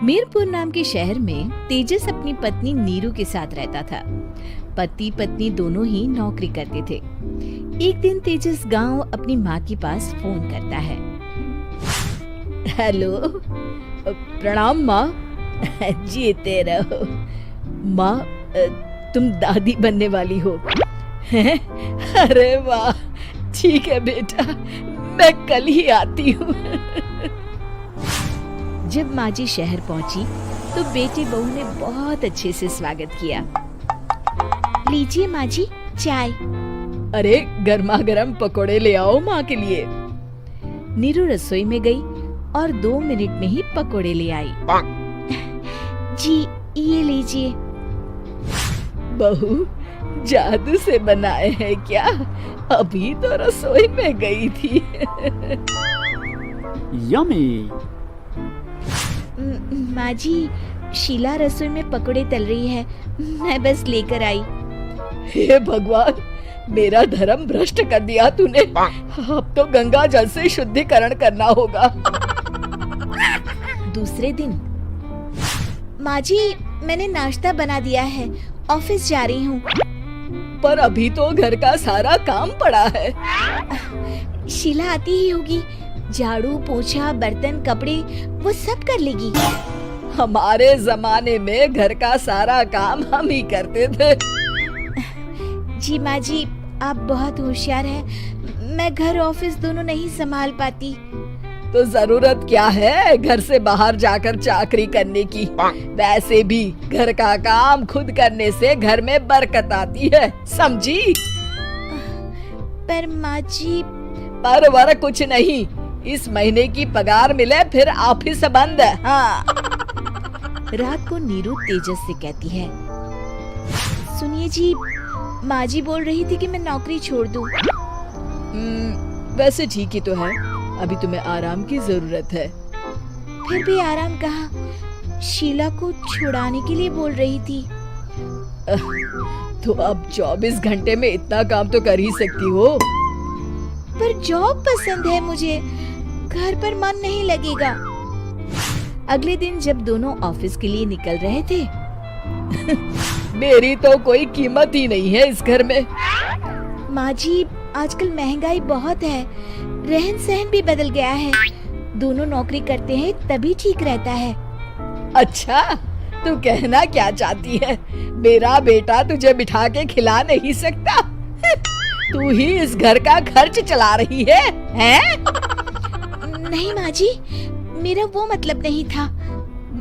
मीरपुर नाम के शहर में तेजस अपनी पत्नी नीरू के साथ रहता था। पति पत्नी दोनों ही नौकरी करते थे। एक दिन तेजस गांव अपनी माँ के पास फोन करता है। हेलो, प्रणाम माँ। जीते रहो माँ, तुम दादी बनने वाली हो हैं? अरे वाह, ठीक है बेटा, मैं कल ही आती हूँ। जब माँ जी शहर पहुंची तो बेटे बहू ने बहुत अच्छे से स्वागत किया। लीजिए माँ जी चाय। अरे गर्मा गर्म पकोड़े ले आओ माँ के लिए। नीरू रसोई में गई और 2 मिनट में ही पकोड़े ले आई। जी ये लीजिए। बहू जादू से बनाए हैं क्या? अभी तो रसोई में गई थी। यम्मी। माँ जी, शीला रसोई में पकोड़े तल रही है, मैं बस लेकर आई। हे भगवान, मेरा धर्म भ्रष्ट कर दिया तूने। अब तो गंगा जल से शुद्धिकरण करना होगा। दूसरे दिन, माँ जी मैंने नाश्ता बना दिया है, ऑफिस जा रही हूँ। पर अभी तो घर का सारा काम पड़ा है। शीला आती ही होगी, झाड़ू पोछा बर्तन कपड़े वो सब कर लेगी। हमारे जमाने में घर का सारा काम हम ही करते थे। जी माँ जी, आप बहुत होशियार हैं, मैं घर ऑफिस दोनों नहीं संभाल पाती। तो जरूरत क्या है घर से बाहर जाकर चाकरी करने की? वैसे भी घर का काम खुद करने से घर में बरकत आती है, समझी? पर माँ जी। पर वर कुछ नहीं, इस महीने की पगार मिले फिर ऑफिस बंद। हाँ। रात को नीरू तेजस से कहती है, सुनिए जी, माँ जी बोल रही थी कि मैं नौकरी छोड़ दूं। वैसे ठीक ही तो है, अभी तुम्हें आराम की जरूरत है। फिर भी आराम कहाँ, शीला को छुड़ाने के लिए बोल रही थी। तो अब 24 घंटे में इतना काम तो कर ही सकती हो। पर जॉब पसंद है मुझे, घर पर मन नहीं लगेगा। अगले दिन जब दोनों ऑफिस के लिए निकल रहे थे, मेरी तो कोई कीमत ही नहीं है इस घर में। माँ जी, आजकल महंगाई बहुत है, रहन सहन भी बदल गया है, दोनों नौकरी करते हैं तभी ठीक रहता है। अच्छा, तू कहना क्या चाहती है? मेरा बेटा तुझे बिठा के खिला नहीं सकता? तू ही इस घर का खर्च चला रही है, हैं? नहीं माँ जी, मेरा वो मतलब नहीं था।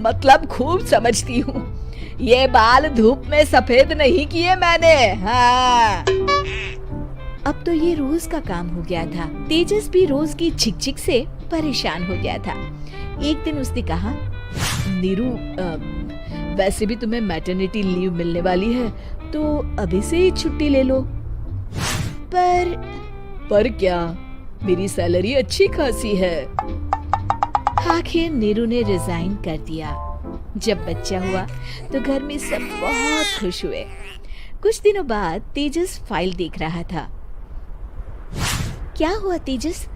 मतलब खूब समझती हूँ, ये बाल धूप में सफेद नहीं किए मैंने। हाँ। अब तो ये रोज का काम हो गया था। तेजस भी रोज की झिकझिक से परेशान हो गया था। एक दिन उसने कहा, नीरू, वैसे भी तुम्हें मैटरनिटी लीव मिलने वाली है, तो अभी से ही छुट्टी ले लो। पर क्या, मेरी सैलरी अच्छी खासी है। आखिर नीरू ने रिजाइन कर दिया। जब बच्चा हुआ तो घर में सब बहुत खुश हुए। कुछ दिनों बाद तेजस फाइल देख रहा था। क्या हुआ तेजस,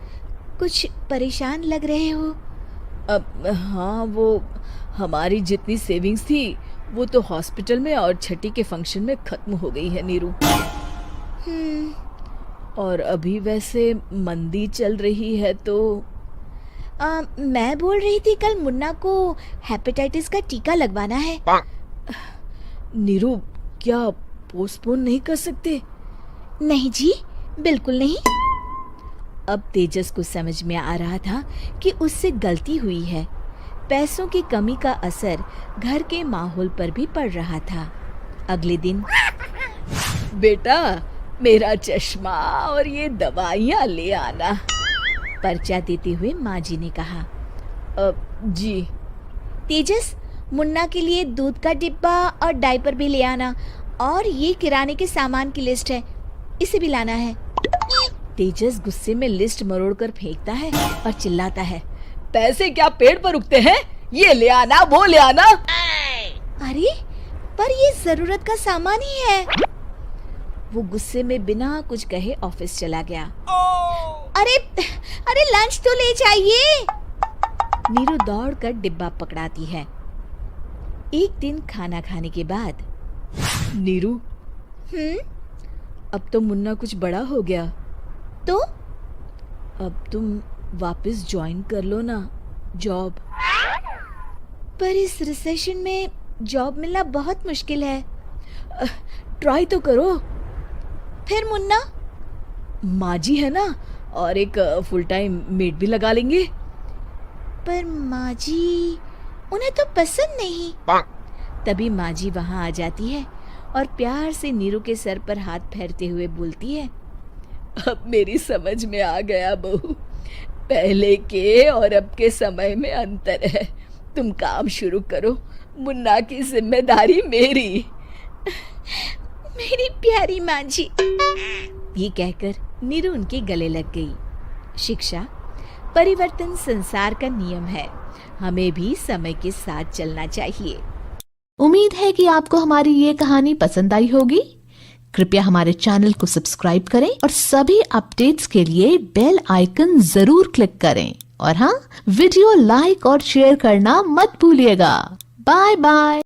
कुछ परेशान लग रहे हो? हाँ, वो हमारी जितनी सेविंग्स थी वो तो हॉस्पिटल में और छठी के फंक्शन में खत्म हो गई है नीरू। और अभी वैसे मंदी चल रही है तो मैं बोल रही थी कल मुन्ना को हेपेटाइटिस का टीका लगवाना है। नीरू, क्या पोस्टपोन नहीं कर सकते? नहीं जी, बिल्कुल नहीं। अब तेजस को समझ में आ रहा था कि उससे गलती हुई है। पैसों की कमी का असर घर के माहौल पर भी पड़ रहा था। अगले दिन, बेटा मेरा चश्मा और ये दवाइयाँ ले आना, पर्चा देते हुए माँ जी ने कहा। जी। तेजस, मुन्ना के लिए दूध का डिब्बा और डायपर भी ले आना, और ये किराने के सामान की लिस्ट है, इसे भी लाना है। तेजस गुस्से में लिस्ट मरोड़कर फेंकता है और चिल्लाता है, पैसे क्या पेड़ पर उगते हैं? ये ले आना, वो ले आना। अरे पर ये जरूरत का सामान ही है। वो गुस्से में बिना कुछ कहे ऑफिस चला गया। अरे लंच तो ले जाइए। नीरू दौड़कर डिब्बा पकड़ाती है एक दिन खाना खाने के बाद, नीरू, अब तो मुन्ना कुछ बड़ा हो गया, तो अब तुम वापस ज्वाइन कर लो ना जॉब। पर इस रिसेशन में जॉब मिलना बहुत मुश्किल है। ट्राई तो करो। फिर मुन्ना? माँ जी है ना, और एक फुल टाइम मेड भी लगा लेंगे। पर माँ जी, उन्हें तो पसंद नहीं। तभी माँ जी वहाँ आ जाती है और प्यार से नीरू के सर पर हाथ फेरते हुए बोलती है, अब मेरी समझ में आ गया बहू, पहले के और अब के समय में अंतर है। तुम काम शुरू करो, मुन्ना की जिम्मेदारी मेरी। मेरी प्यारी माँ जी। ये कहकर नीरू उनके गले लग गई। शिक्षा, परिवर्तन संसार का नियम है, हमें भी समय के साथ चलना चाहिए। उम्मीद है कि आपको हमारी ये कहानी पसंद आई होगी। कृपया हमारे चैनल को सब्सक्राइब करें और सभी अपडेट्स के लिए बेल आइकन जरूर क्लिक करें। और हाँ, वीडियो लाइक और शेयर करना मत भूलिएगा। Bye bye.